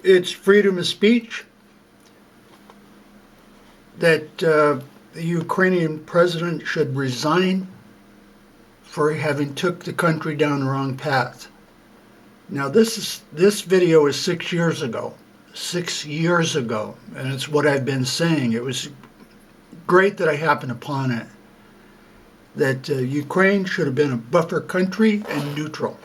it's freedom of speech that the Ukrainian president should resign for having took the country down the wrong path. Now this video is 6 years ago. 6 years ago, and it's what I've been saying. It was great that I happened upon it. That Ukraine should have been a buffer country and neutral.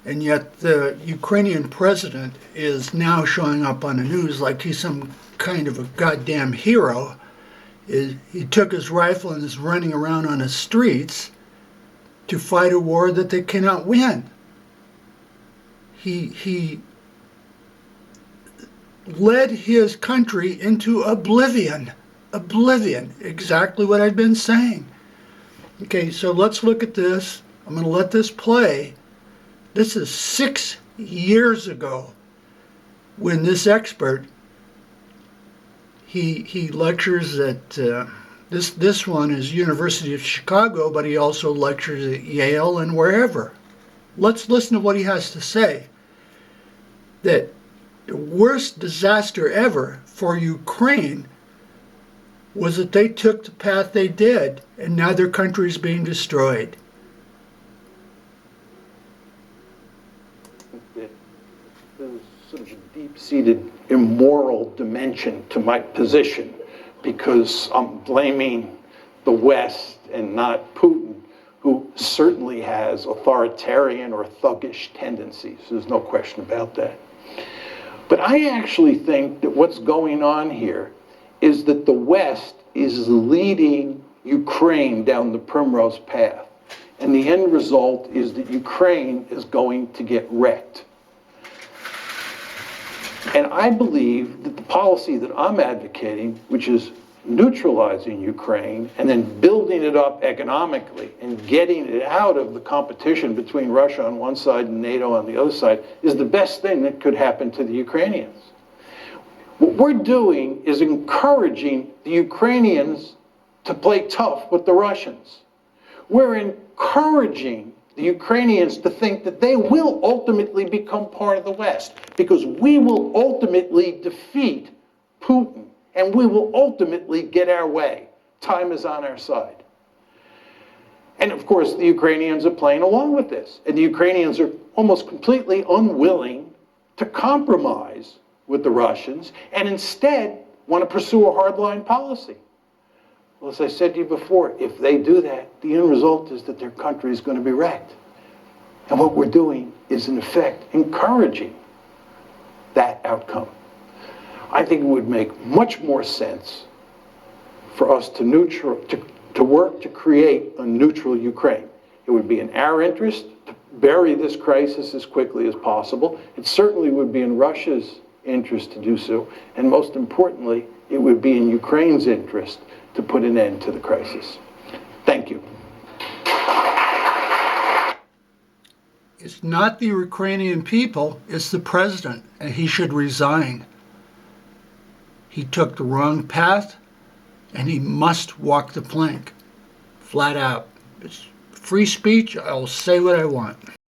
And yet the Ukrainian president is now showing up on the news like he's some kind of a goddamn hero. He took his rifle and is running around on the streets to fight a war that they cannot win. He led his country into oblivion. Oblivion. Exactly what I've been saying. Okay, so let's look at this. I'm going to let this play. This is 6 years ago when this expert, he lectures at, this one is University of Chicago, but he also lectures at Yale and wherever. Let's listen to what he has to say. That the worst disaster ever for Ukraine was that they took the path they did, and now their country is being destroyed. There's sort of a deep-seated immoral dimension to my position because I'm blaming the West and not Putin, who certainly has authoritarian or thuggish tendencies. There's no question about that. But I actually think that what's going on here is that the West is leading Ukraine down the primrose path. And the end result is that Ukraine is going to get wrecked. And I believe that the policy that I'm advocating, which is neutralizing Ukraine and then building it up economically and getting it out of the competition between Russia on one side and NATO on the other side, is the best thing that could happen to the Ukrainians. What we're doing is encouraging the Ukrainians to play tough with the Russians. We're encouraging the Ukrainians to think that they will ultimately become part of the West, because we will ultimately defeat Putin and we will ultimately get our way. Time is on our side. And of course, the Ukrainians are playing along with this. And the Ukrainians are almost completely unwilling to compromise with the Russians and instead want to pursue a hardline policy. Well, as I said to you before, if they do that, the end result is that their country is going to be wrecked. And what we're doing is, in effect, encouraging that outcome. I think it would make much more sense for us to work to create a neutral Ukraine. It would be in our interest to bury this crisis as quickly as possible. It certainly would be in Russia's interest to do so. And most importantly, it would be in Ukraine's interest to put an end to the crisis. Thank you. It's not the Ukrainian people, it's the president, and he should resign. He took the wrong path, and he must walk the plank, flat out. It's free speech, I'll say what I want.